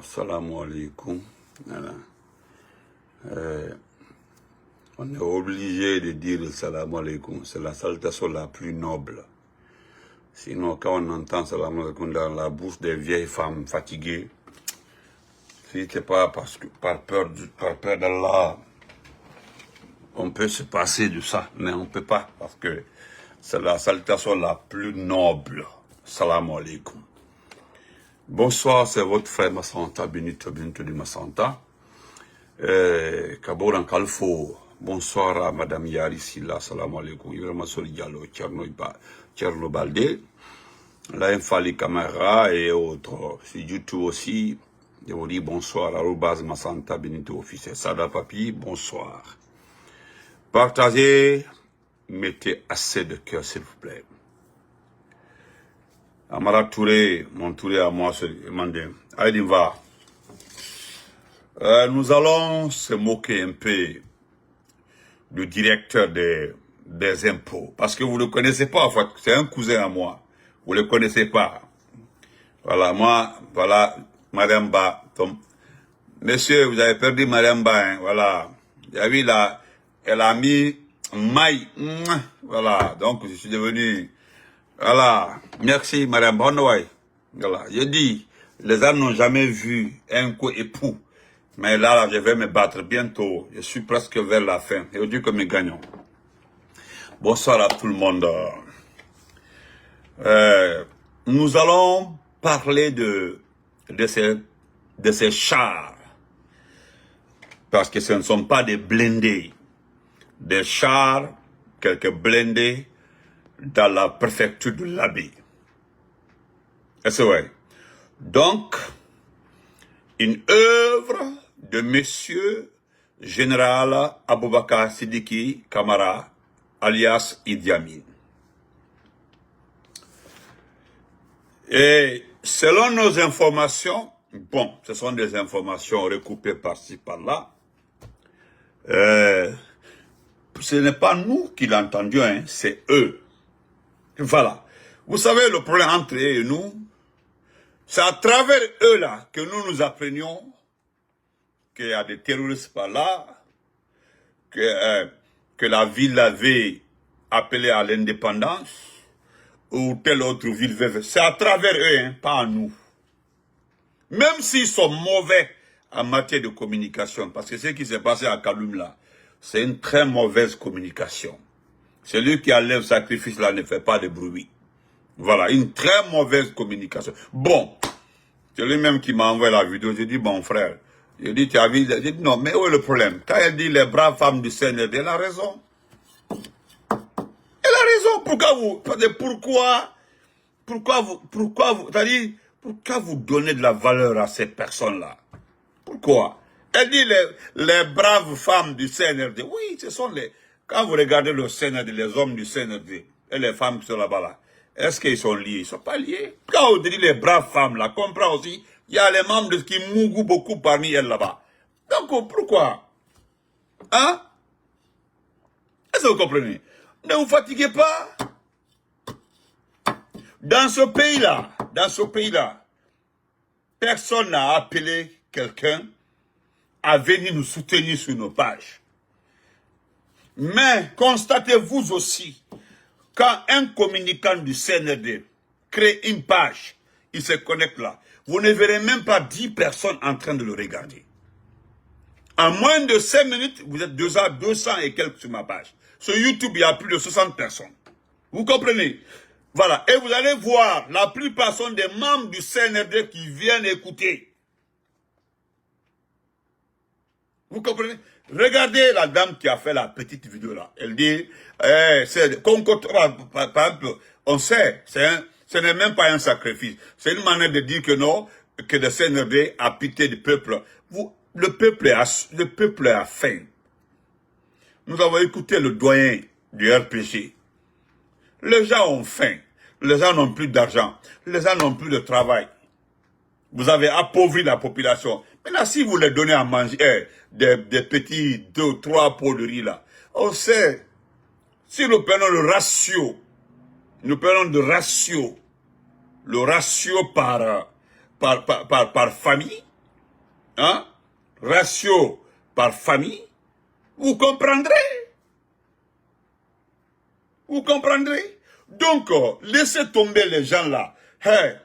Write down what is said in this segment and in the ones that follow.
Salam alaikum. Voilà. On est obligé de dire le salam alaikum. C'est la salutation la plus noble. Sinon, quand on entend salam alaikum dans la bouche des vieilles femmes fatiguées, si ce n'est pas parce que par peur d'Allah, on peut se passer de ça, mais on ne peut pas, parce que c'est la salutation la plus noble. Salam alaikum. Bonsoir, c'est votre frère Massanta, Benito de Massanta. Kaboran Kalfo, bonsoir à Madame Yari Silla, salam alaikum. Ibrahima Soli Diallo, Tcherno Balde, la Infali Camara et autres. Sur YouTube aussi, je vous dis bonsoir à Robaz Massanta, Benito officiel. Sada Papi, bonsoir. Partagez, mettez assez de cœur, s'il vous plaît. Amara Touré, mon Touré à moi, se demandait. Allez, va. Nous allons se moquer un peu du directeur des impôts. Parce que vous ne le connaissez pas, en fait. C'est un cousin à moi. Vous ne le connaissez pas. Voilà, moi, voilà, Madame Ba. Monsieur, vous avez perdu Madame Ba, hein, voilà. Vous avez vu là, elle a mis maille. Voilà, donc je suis devenu... Voilà, merci Madame Bonnoy. Voilà, je dis, les âmes n'ont jamais vu un co-époux. Mais là, je vais me battre bientôt. Je suis presque vers la fin. Et aujourd'hui que nous gagnons. Bonsoir à tout le monde. Nous allons parler de ces chars. Parce que ce ne sont pas des blindés. Des chars, quelques blindés, dans la préfecture de l'Abbé. Est-ce vrai? Donc, une œuvre de Monsieur Général Aboubakar Sidiki Kamara, alias Idi Amin. Et selon nos informations, bon, ce sont des informations recoupées par-ci, par-là, ce n'est pas nous qui l'entendions, hein, c'est eux. Voilà. Vous savez, le problème entre eux et nous, c'est à travers eux-là que nous apprenions qu'il y a des terroristes par là, que la ville avait appelé à l'indépendance, ou telle autre ville veut. C'est à travers eux, hein, pas à nous. Même s'ils sont mauvais en matière de communication, parce que ce qui s'est passé à Kaloum là, c'est une très mauvaise communication. Celui qui enlève le sacrifice là ne fait pas de bruit. Voilà, une très mauvaise communication. Bon, c'est lui-même qui m'a envoyé la vidéo. J'ai dit, bon frère, j'ai dit, tu as vu, j'ai dit, non, mais où est le problème? Quand elle dit les braves femmes du CNRD, elle a raison. Elle a raison. Pourquoi vous donnez de la valeur à ces personnes-là? Pourquoi? Elle dit les braves femmes du CNRD. Oui, ce sont les... Quand vous regardez le CNRD, les hommes du CNRD et les femmes qui sont là-bas, là, est-ce qu'ils sont liés? Ils ne sont pas liés. Quand on dit les braves femmes, là, comprend aussi, il y a les membres qui mougou beaucoup parmi elles là-bas. Donc, pourquoi? Hein? Est-ce que vous comprenez? Ne vous fatiguez pas. Dans ce pays-là, personne n'a appelé quelqu'un à venir nous soutenir sur nos pages. Mais constatez-vous aussi, quand un communicant du CNRD crée une page, il se connecte là, vous ne verrez même pas 10 personnes en train de le regarder. En moins de 5 minutes, vous êtes 200 et quelques sur ma page. Sur YouTube, il y a plus de 60 personnes. Vous comprenez? Voilà. Et vous allez voir, la plupart sont des membres du CNRD qui viennent écouter. Vous comprenez? Regardez la dame qui a fait la petite vidéo là. Elle dit, par exemple, on sait, ce n'est même pas un sacrifice. C'est une manière de dire que non, que le CNRD a pitié du peuple. Le peuple a faim. Nous avons écouté le doyen du RPG. Les gens ont faim. Les gens n'ont plus d'argent. Les gens n'ont plus de travail. Vous avez appauvri la population. Maintenant, si vous les donnez à manger des petits 2 ou 3 pots de riz là, on sait, si nous prenons le ratio par famille, hein, ratio par famille, vous comprendrez. Vous comprendrez? Donc, laissez tomber les gens là. Hey,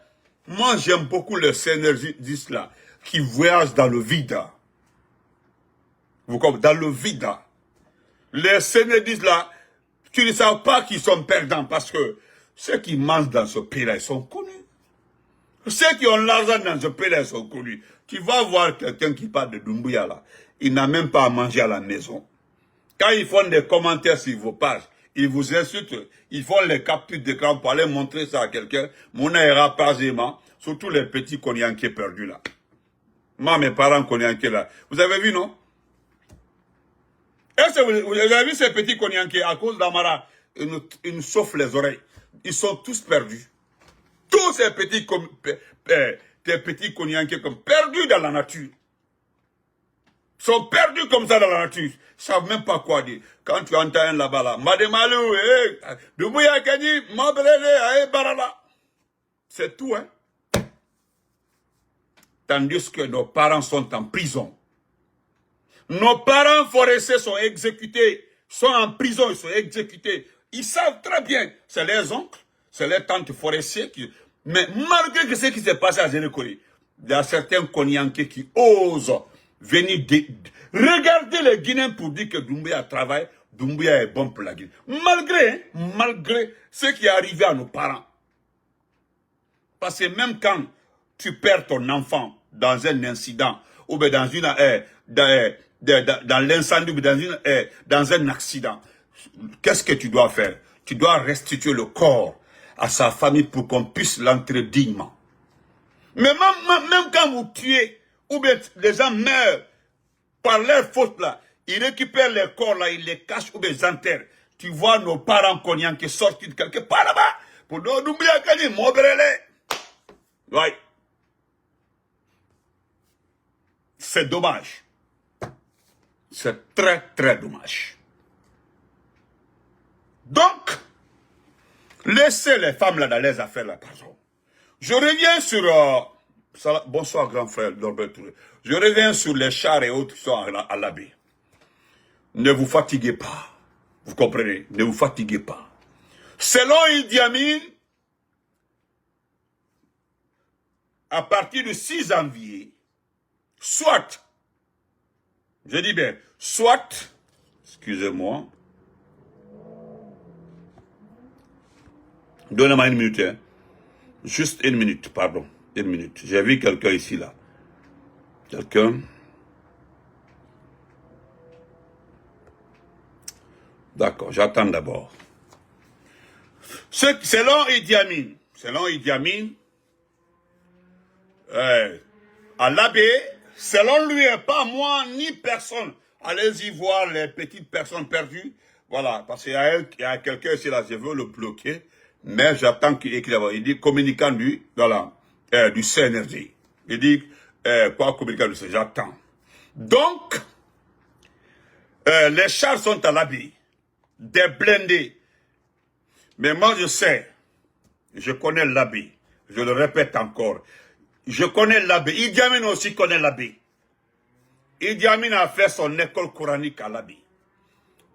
moi, j'aime beaucoup les synergistes là, qui voyagent dans le vide. Vous comprenez? Dans le vide. Les synergistes là, tu ne sais pas qu'ils sont perdants parce que ceux qui mangent dans ce pays-là, ils sont connus. Ceux qui ont l'argent dans ce pays-là, ils sont connus. Tu vas voir quelqu'un qui parle de Doumbouya là, il n'a même pas à manger à la maison. Quand ils font des commentaires sur vos pages, ils vous insultent, ils font les captures d'écran pour aller montrer ça à quelqu'un. Mon ira pas aisément, surtout les petits Konyankés perdus là. Moi, mes parents Konyankés là, vous avez vu non? Est-ce que vous avez vu ces petits Konyankés à cause d'Amara, ils nous soufflent les oreilles. Ils sont tous perdus. Tous ces petits Konyankés comme perdus dans la nature. Ils sont perdus comme ça dans la nature. Ils ne savent même pas quoi dire. Quand tu entends un là-bas là, Mademalou, Doumbouya Kadi, Mabrele, Barala. C'est tout, hein. Tandis que nos parents sont en prison. Nos parents forestiers sont exécutés, sont en prison, ils sont exécutés. Ils savent très bien, c'est les oncles, c'est les tantes forestiers qui... Mais malgré que ce qui s'est passé à Zénékoli, il y a certains Konyankés qui osent venir... Regardez les Guinéens pour dire que Doumbouya travaille, Doumbouya est bon pour la Guinée. Malgré ce qui est arrivé à nos parents. Parce que même quand tu perds ton enfant dans un incident, ou bien dans une... dans l'incendie ou dans un accident, qu'est-ce que tu dois faire? Tu dois restituer le corps à sa famille pour qu'on puisse l'entrer dignement. Mais même quand vous tuez, ou bien les gens meurent par leur faute là, ils récupèrent les corps là, ils les cachent ou bien ils enterrent. Tu vois nos parents Konyankés sortir de quelque part là-bas pour nous oublier Kadi, Mobrele. Ouais. C'est dommage. C'est très, très dommage. Donc, laissez les femmes là dans les affaires là, pardon. Je reviens sur... bonsoir, grand frère Norbert Touré. Je reviens sur les chars et autres qui sont à l'abbaye. Ne vous fatiguez pas. Vous comprenez? Ne vous fatiguez pas. Selon Idi Amin, à partir du 6 janvier, soit... Je dis bien, soit, excusez-moi, donnez-moi une minute, hein. Juste une minute, pardon, une minute. J'ai vu quelqu'un ici, là. Quelqu'un. D'accord, j'attends d'abord. Selon Idi Amin, à l'abbé, selon lui, pas moi ni personne. Allez-y voir les petites personnes perdues. Voilà, parce qu'il y a quelqu'un ici là, je veux le bloquer. Mais j'attends qu'il écrive. Il dit communicant du CNRD. Il dit quoi communicant du CNRD? J'attends. Donc, les chars sont à l'abbaye. Des blindés. Mais moi je sais, je connais l'abbaye. Je le répète encore. Je connais l'abbaye. Idi Amin aussi connaît l'abbaye. Idi Amin a fait son école coranique à l'abbaye.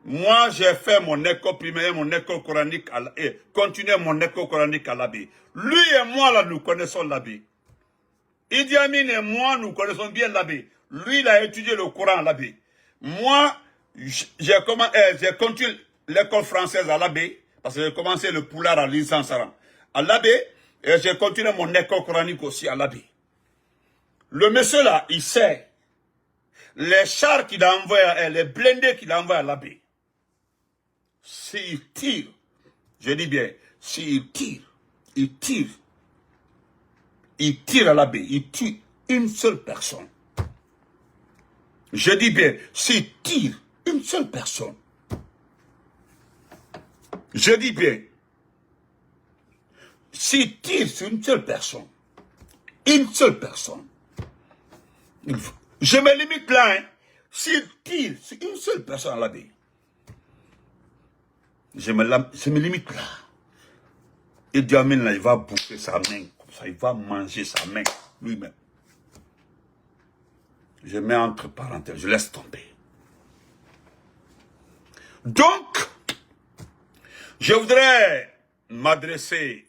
Moi, j'ai fait mon école primaire, mon école coranique et continué mon école coranique à l'abbaye. Lui et moi, là, nous connaissons l'abbaye. Idi Amin et moi, nous connaissons bien l'abbaye. Lui, il a étudié le Coran à l'abbaye. Moi, j'ai continué l'école française à l'abbaye, parce que j'ai commencé le poulard à l'Insansaran. À l'abbaye, et j'ai continué mon école coranique aussi à l'abbaye. Le monsieur là, il sait les chars qu'il a envoyés, les blindés qu'il a envoyés à l'abbaye. S'il tire, je dis bien, s'il tire à l'abbaye, il tue une seule personne. Je dis bien, s'il tire une seule personne. Je dis bien, s'il tire sur une seule personne, je me limite là, hein. S'il tire sur une seule personne à l'abbaye, je me limite là. Idi Amin là, il va bouffer sa main, comme ça, il va manger sa main, lui-même. Je mets entre parenthèses, je laisse tomber. Donc, je voudrais m'adresser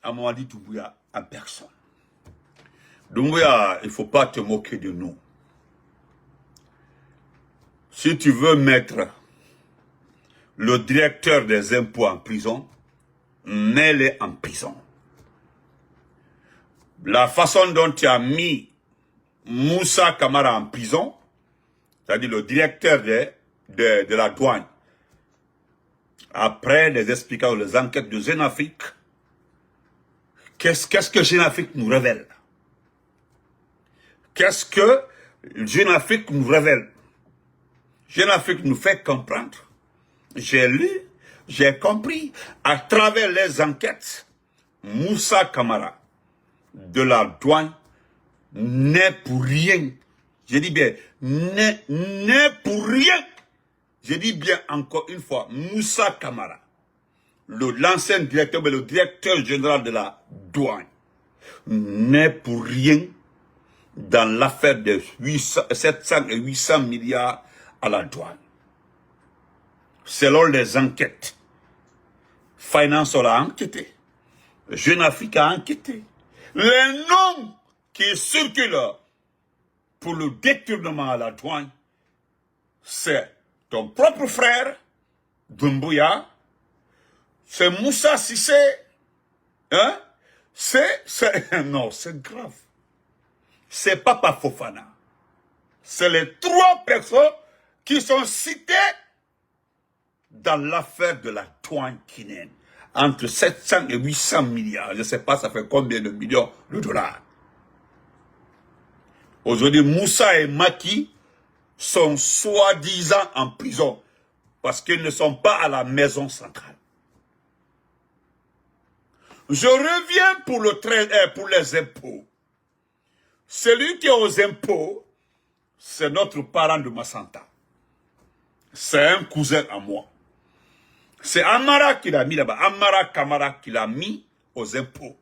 à Mamadi Doumbouya en personne. Doumbouya, il ne faut pas te moquer de nous. Si tu veux mettre le directeur des impôts en prison, mets-le en prison. La façon dont tu as mis Moussa Camara en prison, c'est-à-dire le directeur de la douane, après les explications, les enquêtes de Jeune Afrique, qu'est-ce que Jeune Afrique nous révèle? Qu'est-ce que Jeune Afrique nous révèle? Jeune Afrique nous fait comprendre. J'ai lu, j'ai compris, à travers les enquêtes, Moussa Camara, de la douane, n'est pour rien. Je dis bien, n'est pour rien. Je dis bien encore une fois, Moussa Camara, l'ancien directeur, mais le directeur général de la douane, n'est pour rien dans l'affaire de 700 et 800 milliards à la douane. Selon les enquêtes, Finance a enquêté, Jeune Afrique a enquêté. Les noms qui circulent pour le détournement à la douane, c'est ton propre frère, Doumbouya, c'est Moussa Sissé, hein? Non, c'est grave. C'est Papa Fofana. C'est les trois personnes qui sont citées dans l'affaire de la douane guinéenne. Entre 700 et 800 milliards. Je ne sais pas ça fait combien de millions de dollars. Aujourd'hui, Moussa et Maki sont soi-disant en prison parce qu'ils ne sont pas à la maison centrale. Je reviens pour les impôts. Celui qui est aux impôts, c'est notre parent de Massanta. C'est un cousin à moi. C'est Amara qui l'a mis là-bas. Amara Camara qui l'a mis aux impôts.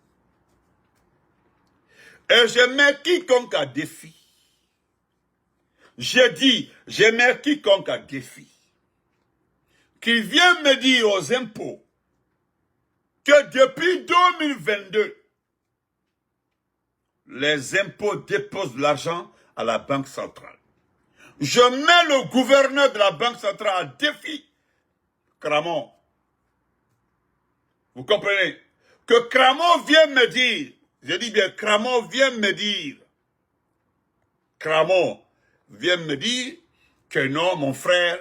Et je mets quiconque à défi. J'ai dit, je mets quiconque à défi. Qui vient me dire aux impôts que depuis 2022, les impôts déposent de l'argent à la Banque centrale. Je mets le gouverneur de la Banque centrale à défi. Cramon. Vous comprenez? Que Cramon vient me dire, je dis bien, Cramon vient me dire, Cramon vient me dire que non, mon frère,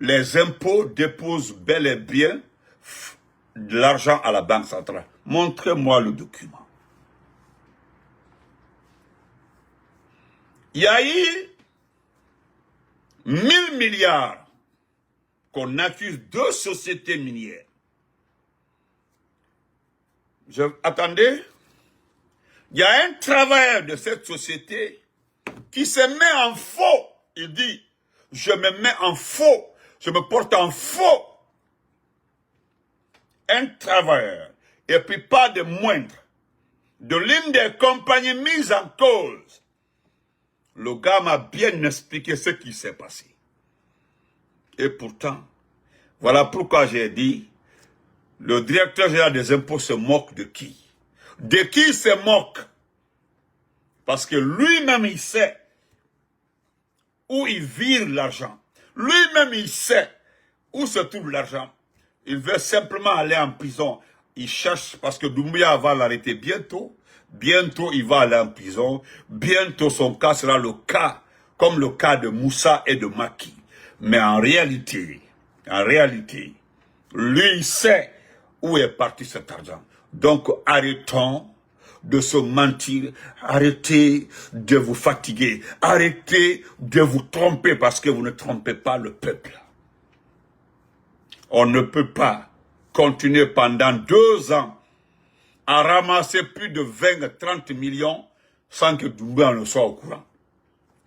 les impôts déposent bel et bien de l'argent à la Banque centrale. Montrez-moi le document. Il y a eu 1000 milliards qu'on accuse deux sociétés minières. Attendez, il y a un travailleur de cette société qui se met en faux. Il dit, je me mets en faux, je me porte en faux. Un travailleur, et puis pas de moindre, de l'une des compagnies mises en cause. Le gars m'a bien expliqué ce qui s'est passé. Et pourtant, voilà pourquoi j'ai dit, le directeur général des impôts se moque de qui? De qui il se moque? Parce que lui-même, il sait où il vire l'argent. Lui-même, il sait où se trouve l'argent. Il veut simplement aller en prison. Il cherche, parce que Doumbouya va l'arrêter bientôt. Bientôt, il va aller en prison. Bientôt, son cas sera le cas, comme le cas de Moussa et de Maki. Mais en réalité, lui, il sait où est parti cet argent. Donc, arrêtons de se mentir, arrêtez de vous fatiguer, arrêtez de vous tromper parce que vous ne trompez pas le peuple. On ne peut pas continuer pendant 2 ans à ramasser plus de 20 à 30 millions sans que Doumbouya ne soit au courant,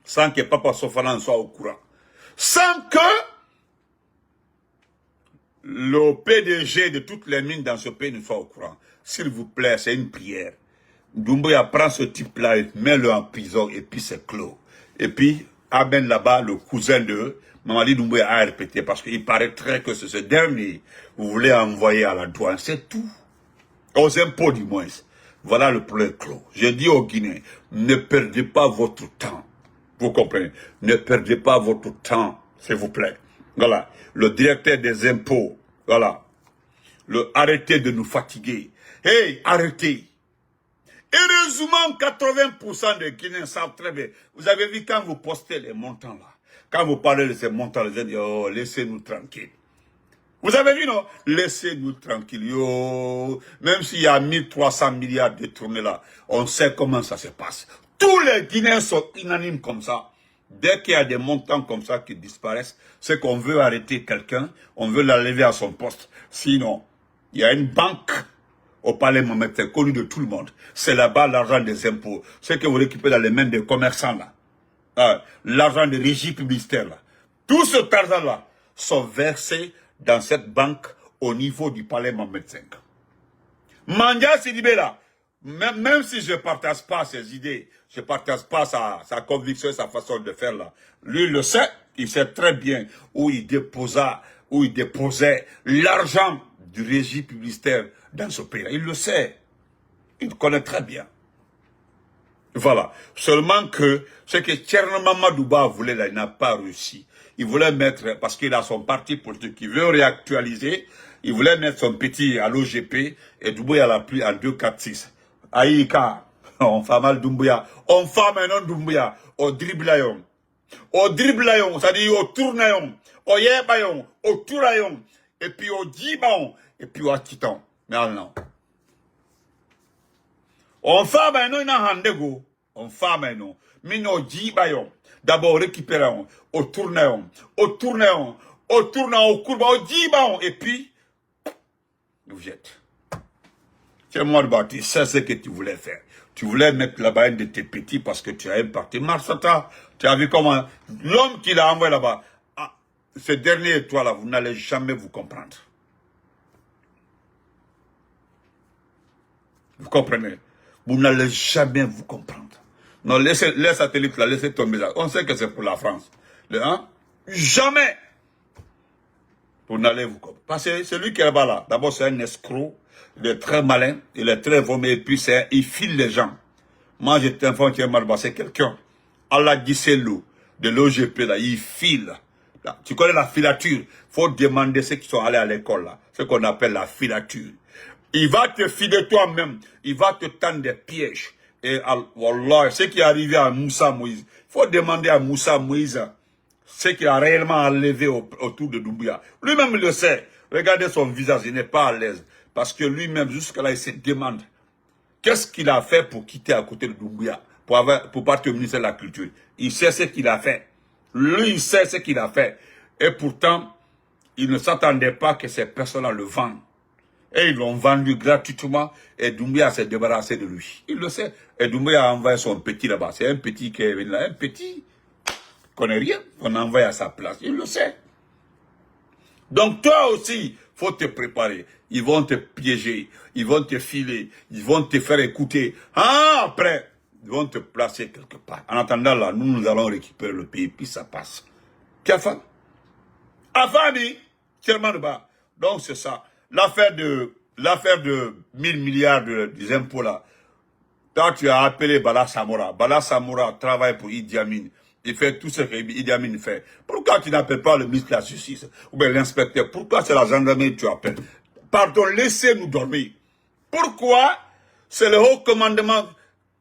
sans que Papa Fofana ne soit au courant, sans que le PDG de toutes les mines dans ce pays ne soit au courant. S'il vous plaît, c'est une prière. Doumbouya prend ce type-là, met-le en prison et puis c'est clos. Et puis, amène là-bas le cousin de Mamadi Doumbouya a répété parce qu'il paraîtrait que c'est ce dernier vous voulez envoyer à la douane. C'est tout. Aux impôts du moins. Voilà le problème clos. Je dis aux Guinéens, ne perdez pas votre temps. Vous comprenez? Ne perdez pas votre temps, s'il vous plaît. Voilà. Le directeur des impôts, voilà. Arrêtez de nous fatiguer. Hey, arrêtez. Heureusement, 80% des Guinéens savent très bien. Vous avez vu quand vous postez les montants là. Quand vous parlez de ces montants, les gens disent, oh, laissez-nous tranquilles. Vous avez vu, non? Laissez-nous tranquilles. Yo. Même s'il y a 1300 milliards détournés là, on sait comment ça se passe. Tous les Guinéens sont unanimes comme ça. Dès qu'il y a des montants comme ça qui disparaissent, c'est qu'on veut arrêter quelqu'un, on veut l'enlever à son poste. Sinon, il y a une banque au palais Mohamed, connu de tout le monde. C'est là-bas l'argent des impôts. Ce que vous récupérez dans les mains des commerçants là. L'argent des régies publicitaires là. Tout ce argent là sont versés dans cette banque au niveau du palais Mohamed V. Mandia Sidibé là, même si je ne partage pas ses idées, je ne partage pas sa conviction et sa façon de faire là, lui le sait, il sait très bien où il déposait l'argent du régie publicitaire dans ce pays. Il le sait. Il connaît très bien. Voilà. Seulement que ce que Tcherno Mamadouba voulait là, il n'a pas réussi. Il voulait mettre, parce qu'il a son parti politique, il veut réactualiser, il voulait mettre son petit à l'OGP et Doumbouya l'a pris en 2-4-6. Aïka, on fait mal Doumbouya. On fait maintenant Doumbouya au driblayon. Au driblayon, c'est-à-dire au tournayon, au yebayon, au tourayon, et puis au djibayon, et puis au titan. Mais non. On fait maintenant une handego. On fait maintenant. Mais au djibayon. D'abord récupérons, au tournayon, au tournayon, au tournayon, au courba, au djibayon, et puis, nous jette. C'est moi de tu sais ce que tu voulais faire. Tu voulais mettre là-bas un de tes petits parce que tu as un parti. Marsata, tu as vu comment l'homme qui l'a envoyé là-bas, ce dernier toi là, vous n'allez jamais vous comprendre. Vous comprenez? Vous n'allez jamais vous comprendre. Non, les satellites là, laissez tomber là. On sait que c'est pour la France. Jamais. Vous n'allez vous comprendre. Parce que celui qui est là-bas là, d'abord c'est un escroc. Il est très malin, il est très vomi, et puis il file les gens. Moi, je t'informe, c'est quelqu'un. Allah Gisselou, de l'OGP, là, il file. Là, tu connais la filature. Il faut demander ceux qui sont allés à l'école, là. Ce qu'on appelle la filature. Il va te filer toi-même. Il va te tendre des pièges. Et, Wallah, ce qui est arrivé à Moussa Moïse. Il faut demander à Moussa Moïse ce qu'il a réellement enlevé autour de Doumbouya. Lui-même, il le sait. Regardez son visage, il n'est pas à l'aise. Parce que lui-même, jusque-là, il se demande qu'est-ce qu'il a fait pour quitter à côté de Doumbouya, pour partir au ministère de la Culture. Il sait ce qu'il a fait. Lui, il sait ce qu'il a fait. Et pourtant, il ne s'attendait pas que ces personnes-là le vendent. Et ils l'ont vendu gratuitement et Doumbouya s'est débarrassé de lui. Il le sait. Et Doumbouya a envoyé son petit là-bas. C'est un petit qui est venu là, un petit qui ne connaît rien. On a envoyé à sa place. Il le sait. Donc toi aussi, faut te préparer. Ils vont te piéger, ils vont te filer, ils vont te faire écouter. Ah, après, ils vont te placer quelque part. En attendant là, nous allons récupérer le pays, puis ça passe. Kiafa? Afami, tellement de bas. Donc c'est ça. L'affaire de 1000 milliards des impôts là. Toi, tu as appelé Bala Samora. Bala Samora travaille pour Idi Amin. Il fait tout ce que Idi Amin fait. Pourquoi tu n'appelles pas le ministre de la Justice ou bien l'inspecteur? Pourquoi c'est la gendarmerie que tu appelles? Pardon, laissez-nous dormir. Pourquoi c'est le haut commandement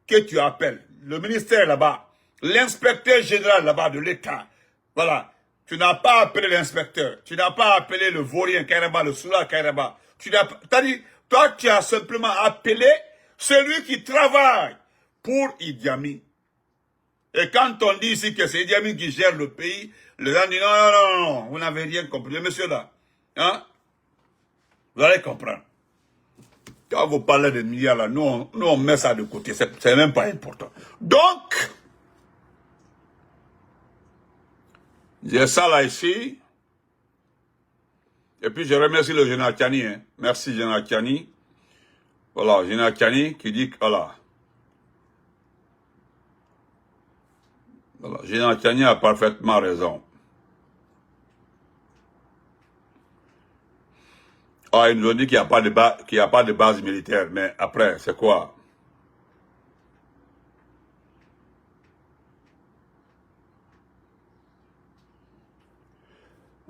que tu appelles? Le ministère là-bas, l'inspecteur général là-bas de l'État. Voilà. Tu n'as pas appelé l'inspecteur. Tu n'as pas appelé le Vaurien Kairaba, le Soula Kairaba. Toi, tu as simplement appelé celui qui travaille pour Idi Amin. Et quand on dit ici que c'est Idi Amin qui gère le pays, les gens disent non, vous n'avez rien compris. Monsieur là, hein? Vous allez comprendre. Quand vous parlez de milliards là, nous on met ça de côté. C'est même pas important. Donc, j'ai ça là ici. Et puis je remercie le général Tiani. Hein. Merci général Tiani. Voilà, général Tiani qui dit que voilà. Voilà. Général Tchani a parfaitement raison. Ah, ils nous ont dit qu'il n'y a pas de qu'il n'y a pas de base militaire, mais après, c'est quoi?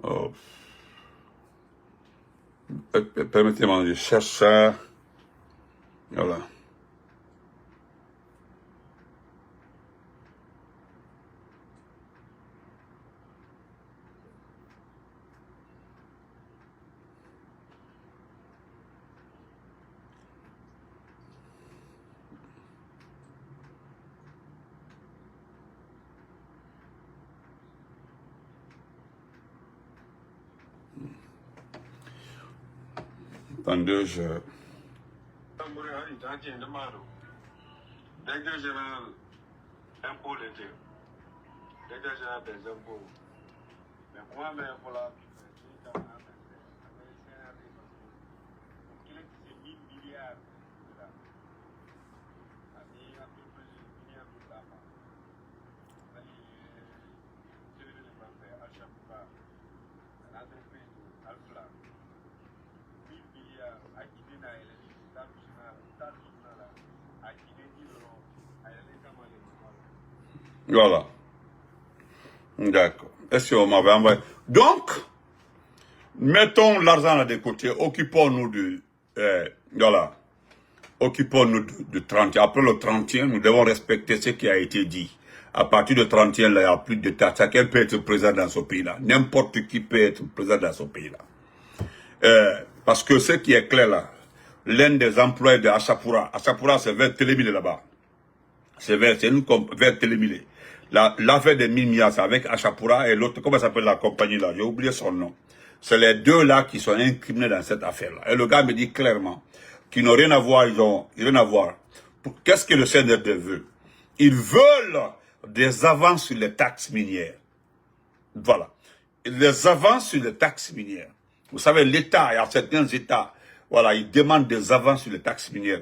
Oh. Permettez-moi, je cherche ça. Voilà. Attendez, je... Directeur général impôt l'été. Directeur général des impôts. Mais moi, mais pour la milliards. Voilà. D'accord. Est-ce qu'on m'avait envoyé? Donc, mettons l'argent là de côté, occupons-nous voilà. Occupons-nous du 31. Après le 31, nous devons respecter ce qui a été dit. À partir du 31, là, il n'y a plus de tas. Chacun peut être président dans ce pays-là. N'importe qui peut être président dans ce pays-là. Parce que ce qui est clair là, l'un des employés de Achapura c'est vers Télémilé là-bas. C'est vers Télémilé. L'affaire des 1000 milliards, c'est avec Achapura et l'autre, comment s'appelle la compagnie là? J'ai oublié son nom. C'est les deux là qui sont incriminés dans cette affaire-là. Et le gars me dit clairement qu'ils n'ont rien à voir, ils ont rien à voir. Qu'est-ce que le CNRD veut? Ils veulent des avances sur les taxes minières. Voilà. Les avances sur les taxes minières. Vous savez, l'État, il y a certains États, voilà, ils demandent des avances sur les taxes minières.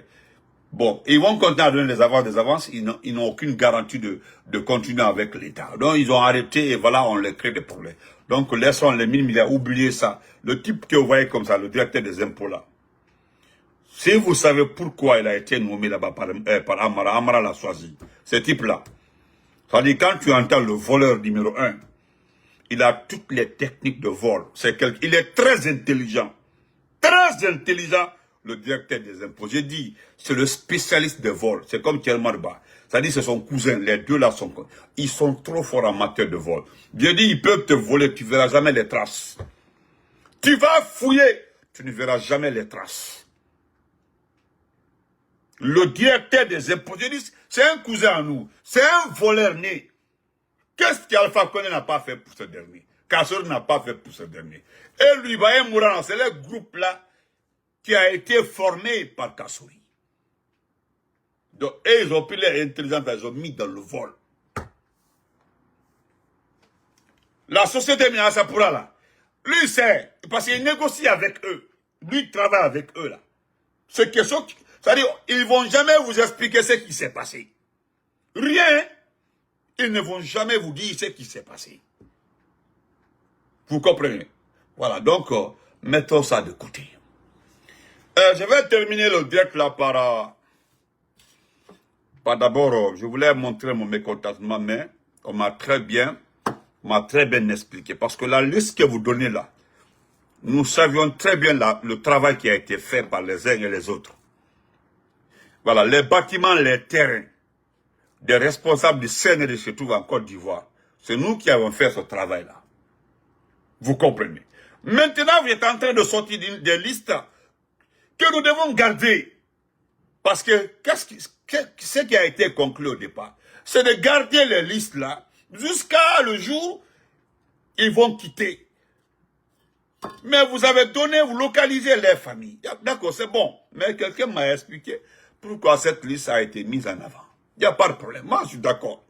Bon, ils vont continuer à donner des avances, ils n'ont aucune garantie de continuer avec l'État. Donc, ils ont arrêté et voilà, on les crée des problèmes. Donc, laissons les 1000 milliards, oubliez ça. Le type que vous voyez comme ça, le directeur des impôts là, si vous savez pourquoi il a été nommé là-bas par Amara, Amara l'a choisi, ce type-là. C'est-à-dire, quand tu entends le voleur numéro 1, il a toutes les techniques de vol. Il est très intelligent. Très intelligent, le directeur des impôts. J'ai dit, c'est le spécialiste de vol. C'est comme Thierry Marba. C'est-à-dire, c'est son cousin. Les deux là ils sont trop forts en matière de vol. J'ai dit, ils peuvent te voler, tu ne verras jamais les traces. Tu vas fouiller, tu ne verras jamais les traces. Le directeur des impôts, j'ai dit, c'est un cousin à nous. C'est un voleur né. Qu'est-ce qu'Alpha Condé n'a pas fait pour ce dernier? Kassori n'a pas fait pour ce dernier. Et lui, Mourana, c'est le groupe là qui a été formé par Kassori. Donc, et ils ont pris leur intelligence, ils ont mis dans le vol. La société Miasapura là, lui c'est, parce qu'il négocie avec eux. Lui il travaille avec eux là. C'est-à-dire, ils ne vont jamais vous expliquer ce qui s'est passé. Rien. Ils ne vont jamais vous dire ce qui s'est passé. Vous comprenez? Voilà, donc, mettons ça de côté. Je vais terminer le direct là par d'abord, je voulais montrer mon mécontentement, mais on m'a très bien expliqué. Parce que la liste que vous donnez là, nous savions très bien le travail qui a été fait par les uns et les autres. Voilà, les bâtiments, les terrains des responsables du CNRD se trouvent en Côte d'Ivoire. C'est nous qui avons fait ce travail-là. Vous comprenez? Maintenant, vous êtes en train de sortir des listes que nous devons garder. Parce que, ce qui a été conclu au départ, c'est de garder les listes là, jusqu'à le jour, où ils vont quitter. Mais vous avez donné, vous localisez les familles. D'accord, c'est bon. Mais quelqu'un m'a expliqué pourquoi cette liste a été mise en avant. Il n'y a pas de problème. Moi, je suis d'accord.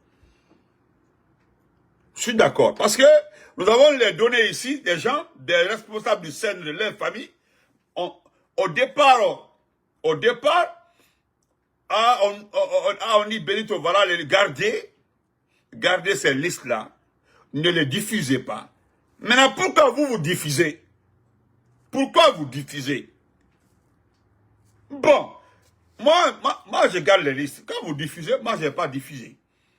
Je suis d'accord. Parce que nous avons les données ici, des gens, des responsables du CNRD de leur famille. Au départ, on dit Benito, voilà, les garder. gardez ces listes-là, ne les diffusez pas. Maintenant, pourquoi vous diffusez? Pourquoi vous diffusez? Bon, moi, je garde les listes. Quand vous diffusez, moi, je n'ai pas diffusé.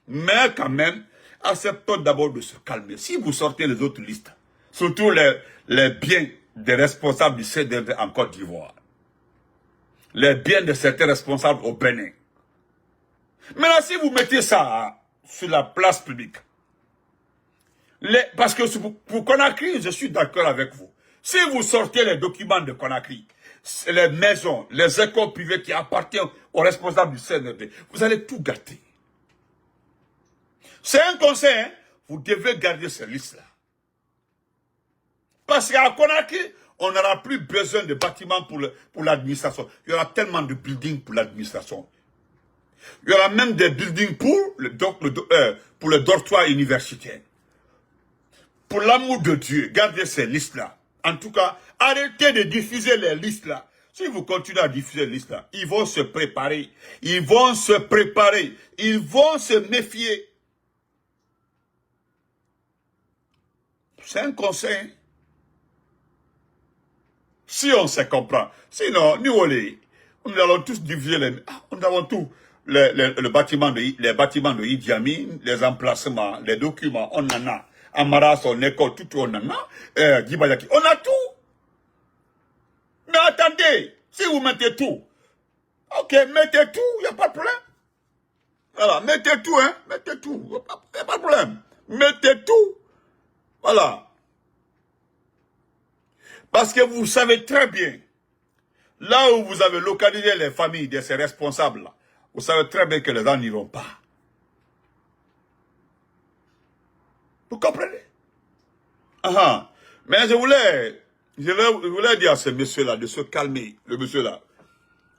Mais quand même, acceptons d'abord de se calmer. Si vous sortez les autres listes, surtout les biens des responsables du CDD en Côte d'Ivoire, les biens de certains responsables au Bénin. Maintenant, si vous mettez ça sur la place publique, parce que pour Conakry, je suis d'accord avec vous. Si vous sortez les documents de Conakry, les maisons, les écoles privées qui appartiennent aux responsables du CNRD, vous allez tout gâter. C'est un conseil, hein? Vous devez garder ces listes-là. Parce qu'à Conakry, on n'aura plus besoin de bâtiments pour l'administration. Il y aura tellement de buildings pour l'administration. Il y aura même des buildings pour le dortoir universitaire. Pour l'amour de Dieu, gardez ces listes-là. En tout cas, arrêtez de diffuser les listes-là. Si vous continuez à diffuser les listes-là, ils vont se préparer. Ils vont se préparer. Ils vont se méfier. C'est un conseil. Si on se comprend. Sinon, nous allons tous diffuser nous avons tout. Les bâtiments de Idi Amin, les emplacements, les documents, on en a. Amara, son école, tout on en a. Gibayaki, on a tout. Mais attendez, si vous mettez tout, ok, mettez tout, il n'y a pas de problème. Voilà, mettez tout, hein, mettez tout, il n'y a pas de problème. Mettez tout. Voilà. Parce que vous savez très bien, là où vous avez localisé les familles de ces responsables-là, vous savez très bien que les gens n'iront pas. Vous comprenez? Mais je voulais dire à ce monsieur-là de se calmer, le monsieur-là.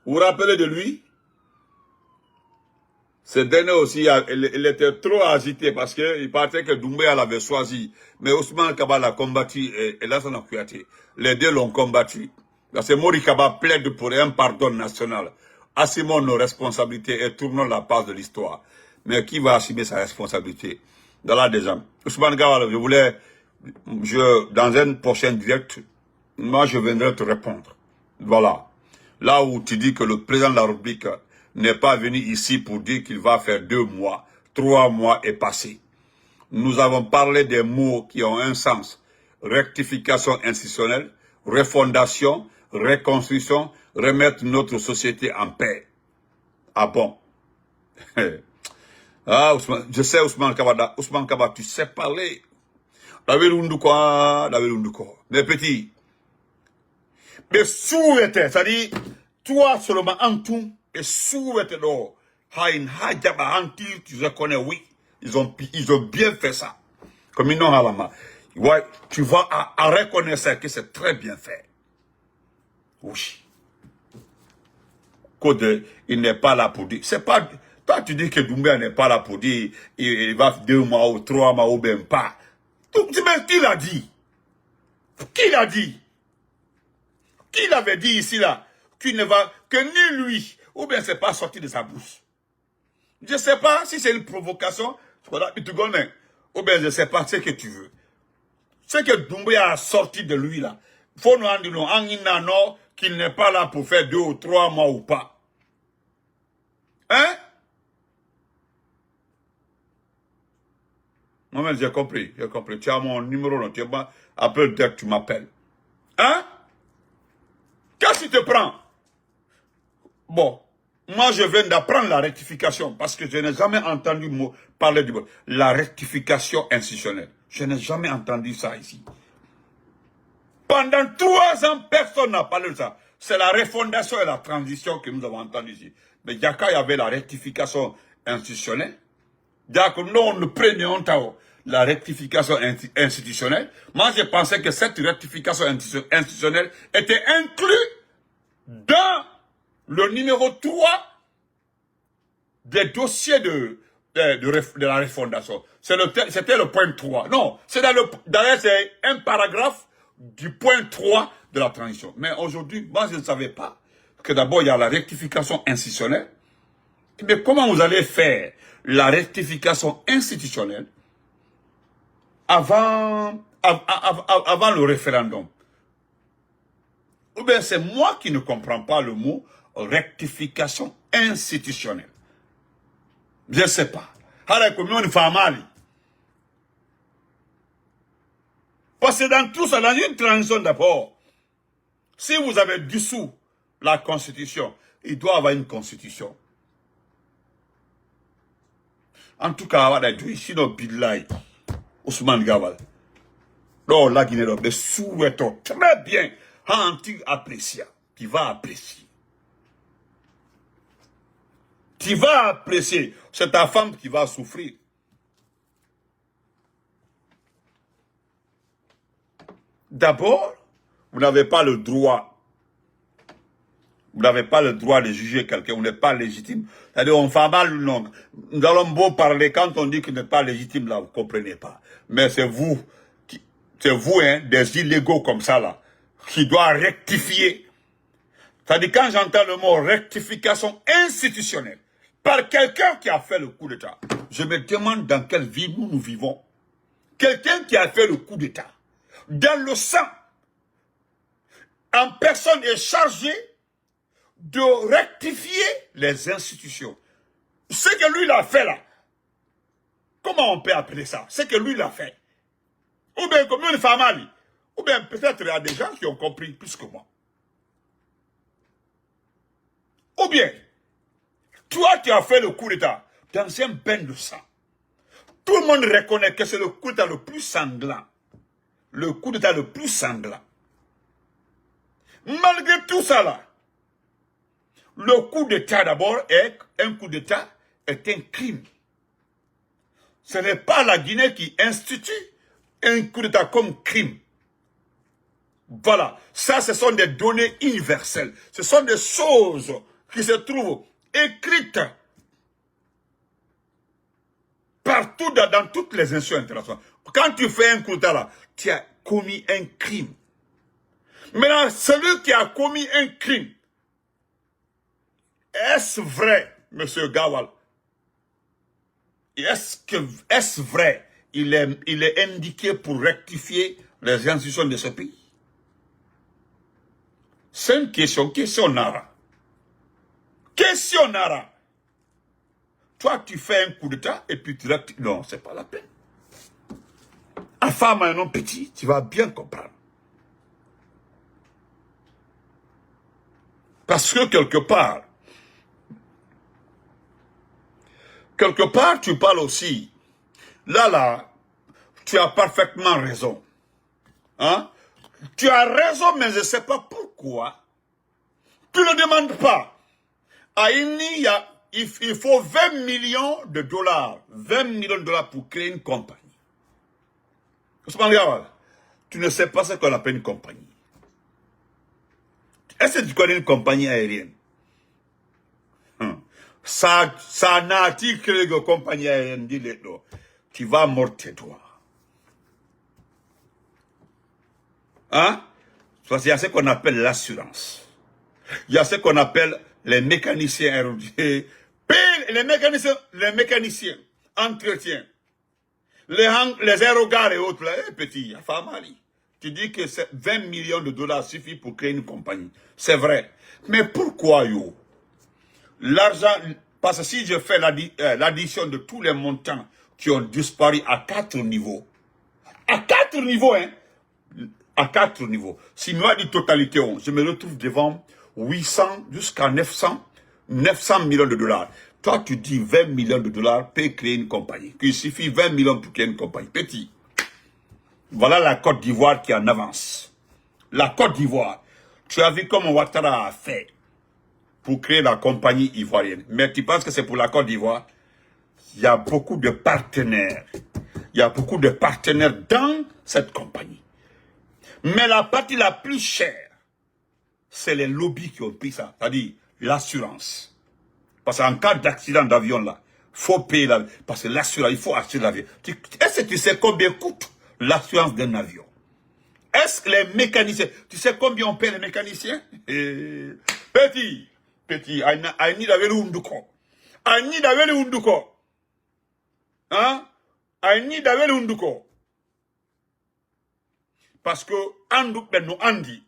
Vous vous rappelez de lui? Ce dernier aussi, il était trop agité parce qu'il paraissait que Doumbouya l'avait choisi. Mais Ousmane Kaba l'a combattu et Lassana Kouyaté. Les deux l'ont combattu. Parce que Mori Kaba plaide pour un pardon national. Assumons nos responsabilités et tournons la page de l'histoire. Mais qui va assumer sa responsabilité? Dans la déjà. Ousmane Kaba, dans un prochain direct, moi je viendrai te répondre. Voilà. Là où tu dis que le président de la République n'est pas venu ici pour dire qu'il va faire 2 mois, 3 mois est passé. Nous avons parlé des mots qui ont un sens. Rectification institutionnelle, refondation, reconstruction, remettre notre société en paix. Ah bon? Ousmane, je sais Ousmane Kaba, tu sais parler. David Unduko. Mais petit, mais souhaité, c'est-à-dire, toi seulement en tout, et souhaité d'or, tu reconnais, oui, ils ont bien fait ça. Comme ils n'ont à la main. Ouais, tu vas à reconnaître ça, que c'est très bien fait. Oui. Code, il n'est pas là pour dire, c'est pas, toi tu dis que Doumbouya n'est pas là pour dire, il va 2 mois ou 3 mois ou même pas. Mais qui l'a dit? Qui l'a dit? Qui l'avait dit ici là? Qu'il ne va, que ni lui, ou bien c'est pas sorti de sa bouche. Je ne sais pas si c'est une provocation, ou bien je ne sais pas ce que tu veux. Ce que Doumbouya a sorti de lui là, faut nous dire qu'il n'est pas là pour faire 2 ou 3 mois ou pas. Hein? Moi-même, j'ai compris. Tu as mon numéro, non? Après, dès que tu m'appelles. Hein? Qu'est-ce qui te prend? Bon, moi, je viens d'apprendre la rectification parce que je n'ai jamais entendu parler de la rectification institutionnelle. Je n'ai jamais entendu ça ici. Pendant 3 ans, personne n'a parlé de ça. C'est la refondation et la transition que nous avons entendu ici. Mais Yaka, il y avait la rectification institutionnelle. D'accord, nous, nous prenions la rectification institutionnelle. Moi, je pensais que cette rectification institutionnelle était inclue dans le numéro 3 des dossiers de la refondation. C'était le point 3. Non, d'ailleurs, c'est un paragraphe du point 3 de la transition. Mais aujourd'hui, moi, je ne savais pas que d'abord, il y a la rectification institutionnelle. Mais comment vous allez faire la rectification institutionnelle avant le référendum. Ou bien c'est moi qui ne comprends pas le mot rectification institutionnelle. Je ne sais pas. Parce que dans tout ça, dans une transition d'abord, si vous avez dissous la constitution, il doit y avoir une constitution. En tout cas, ici dans Bidlaï, Ousmane Gawal, dans la Guinée, les souhaitons très bien, tu apprécies, tu vas apprécier. Tu vas apprécier, c'est ta femme qui va souffrir. D'abord, vous n'avez pas le droit. Vous n'avez pas le droit de juger quelqu'un, vous n'êtes pas légitime. C'est-à-dire, on fait mal, non. Nous allons beau parler, quand on dit qu'il n'est pas légitime, là, vous ne comprenez pas. Mais c'est vous, des illégaux comme ça, là, qui doivent rectifier. C'est-à-dire, quand j'entends le mot rectification institutionnelle, par quelqu'un qui a fait le coup d'État, je me demande dans quelle vie nous vivons. Quelqu'un qui a fait le coup d'État, dans le sang, en personne est chargé de rectifier les institutions. Ce que lui l'a fait là, comment on peut appeler ça? Ce que lui l'a fait. Ou bien comme une femme, ou bien peut-être il y a des gens qui ont compris plus que moi. Ou bien, toi qui as fait le coup d'État dans un bain de sang. Tout le monde reconnaît que c'est le coup d'État le plus sanglant. Le coup d'État le plus sanglant. Malgré tout ça là, le coup d'État d'abord est un coup d'État est un crime. Ce n'est pas la Guinée qui institue un coup d'État comme crime. Voilà, ça ce sont des données universelles. Ce sont des choses qui se trouvent écrites partout dans toutes les institutions internationales. Quand tu fais un coup d'État là, tu as commis un crime. Maintenant, celui qui a commis un crime, est-ce vrai, monsieur Gawal? Est-ce vrai? Il est indiqué pour rectifier les institutions de ce pays? C'est une question Nara. Question Nara. Toi, tu fais un coup d'État et puis tu rectifies. Non, c'est pas la peine. Un femme et un homme petit, tu vas bien comprendre. Parce que quelque part, tu parles aussi. Là, tu as parfaitement raison. Hein? Tu as raison, mais je ne sais pas pourquoi. Tu ne demandes pas. À INI, il faut 20 millions de dollars. 20 millions de dollars pour créer une compagnie. Tu ne sais pas ce qu'on appelle une compagnie. Est-ce que tu connais une compagnie aérienne? Ça n'a créé une compagnie aérienne, dis-le. Tu vas morter toi. Hein? Parce qu'il y a ce qu'on appelle l'assurance. Il y a ce qu'on appelle les mécaniciens aéronautiques. Les mécaniciens, entretien. Les aérogares et autres, là, petit, il a mal. Tu dis que 20 millions de dollars suffit pour créer une compagnie. C'est vrai. Mais pourquoi, yo? L'argent, parce que si je fais l'addition de tous les montants qui ont disparu à 4 niveaux, à 4 niveaux, hein, à 4 niveaux, si moi dit totalité, je me retrouve devant 800 jusqu'à 900 millions de dollars. Toi, tu dis 20 millions de dollars peut créer une compagnie. Il suffit 20 millions pour créer une compagnie. Petit. Voilà la Côte d'Ivoire qui est en avance. La Côte d'Ivoire. Tu as vu comment Ouattara a fait pour créer la compagnie ivoirienne. Mais tu penses que c'est pour la Côte d'Ivoire? Il y a beaucoup de partenaires. Il y a beaucoup de partenaires dans cette compagnie. Mais la partie la plus chère, c'est les lobbies qui ont pris ça. C'est-à-dire l'assurance. Parce qu'en cas d'accident d'avion, là, il faut payer la... Parce que l'assurance, il faut acheter l'avion. Est-ce que tu sais combien coûte l'assurance d'un avion? Est-ce que les mécaniciens... Tu sais combien on paie les mécaniciens? Petit, I need a very unduko. Hein? Aïni d'avel unduko. Parce que Andou ben nous andi.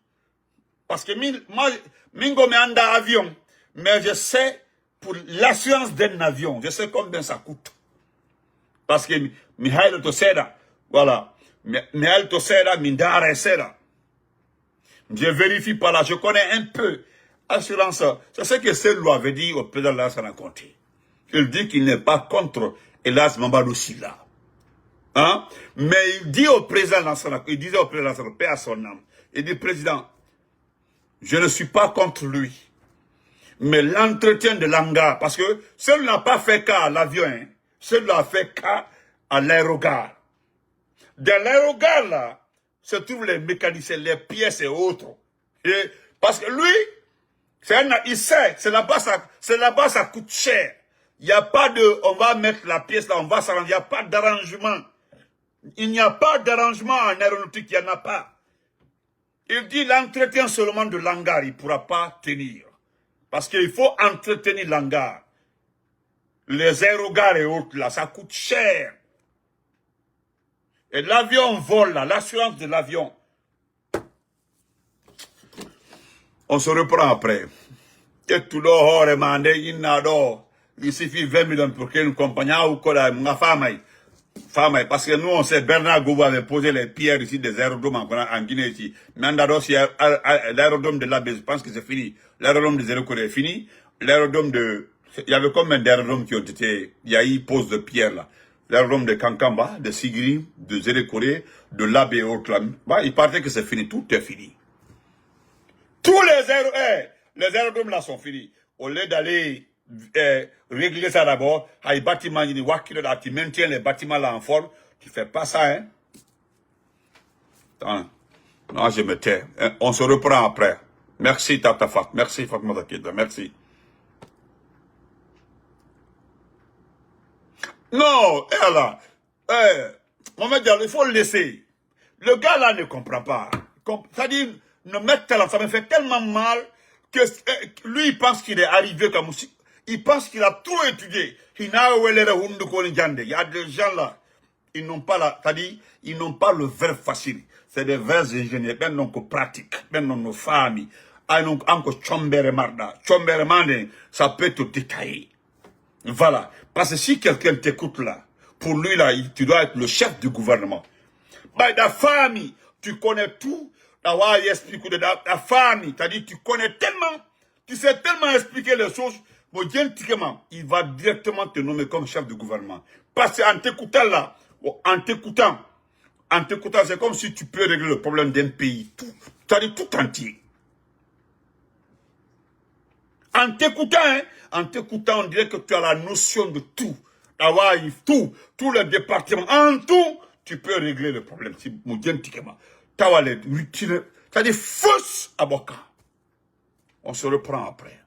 Parce que moi, mingo me anda avion. Mais je sais, pour l'assurance d'un avion, je sais combien ça coûte. Parce que Mihail Toseda, voilà. Mihail Toseda, Mindara Seda. Je vérifie par là, je connais un peu. Assurance, c'est ce que Selou avait dit au président de Lansana Conté. Il dit qu'il n'est pas contre Elas Mamadou Silla. Hein? Mais il dit au président Lansana, il disait au président Lansana, paix à son âme. Il dit, président, je ne suis pas contre lui. Mais l'entretien de l'hangar, parce que Selou n'a pas fait cas à l'avion, hein. Selou a fait cas à l'aérogare. Dans l'aérogare, là, se trouvent les mécaniciens, les pièces et autres. Et parce que lui, il sait, c'est là-bas ça coûte cher. Il n'y a pas de, on va mettre la pièce là, on va s'arranger, il n'y a pas d'arrangement. Il n'y a pas d'arrangement en aéronautique, il n'y en a pas. Il dit l'entretien seulement de l'hangar, il ne pourra pas tenir. Parce qu'il faut entretenir l'hangar. Les aérogares et autres là, ça coûte cher. Et l'avion vole là, l'assurance de l'avion. On se reprend après. Et tout le monde il suffit 20 millions pour qu'une compagnie ou quoi, ma femme. Parce que nous, on sait, Bernard Gouba avait posé les pierres ici des aérodromes en Guinée ici. Mandado, c'est l'aérodrome de l'Abbé, je pense que c'est fini. L'aérodrome de Zéro-Corée est fini. L'aérodrome de, il y avait combien d'aérodromes qui ont été, il y a eu pose de pierre là. L'aérodrome de Kankamba, de Sigiri, de Zéro-Corée, de l'Abbé et autres là. Bah, il paraît que c'est fini, tout est fini. Tous les aérodromes là sont finis. Au lieu d'aller régler ça d'abord, les bâtiments, tu maintiens les bâtiments là en forme, tu fais pas ça, hein. Attends. Non, je me tais. On se reprend après. Merci, Tata Fat. Merci, Fatma Zakida. Merci. Non, là. Mohamed Diallo, il faut le laisser. Le gars là ne comprend pas. C'est-à-dire, ne mettre là, ça me fait tellement mal que lui, il pense qu'il est arrivé comme si. Il pense qu'il a trop étudié. Il y a des gens là, ils n'ont pas la, c'est-à-dire, ils n'ont pas le verbe facile. C'est des vrais ingénieurs, ben non que pratique, ben non nos familles. Ah non, encore chombere marda. Chombere mane, ça peut te détailler. Voilà. Parce que si quelqu'un t'écoute là, pour lui là, tu dois être le chef du gouvernement. Bah, ta famille, tu connais tout. Ta famille, c'est-à-dire, tu connais tellement, tu sais tellement expliquer les choses. Il va directement te nommer comme chef de gouvernement. Parce qu'en t'écoutant là, en t'écoutant, c'est comme si tu peux régler le problème d'un pays, tout, c'est-à-dire tout entier. En t'écoutant, on dirait que tu as la notion de tout. Tous les départements, en tout, tu peux régler le problème. C'est-à-dire fausse avocat. On se reprend après.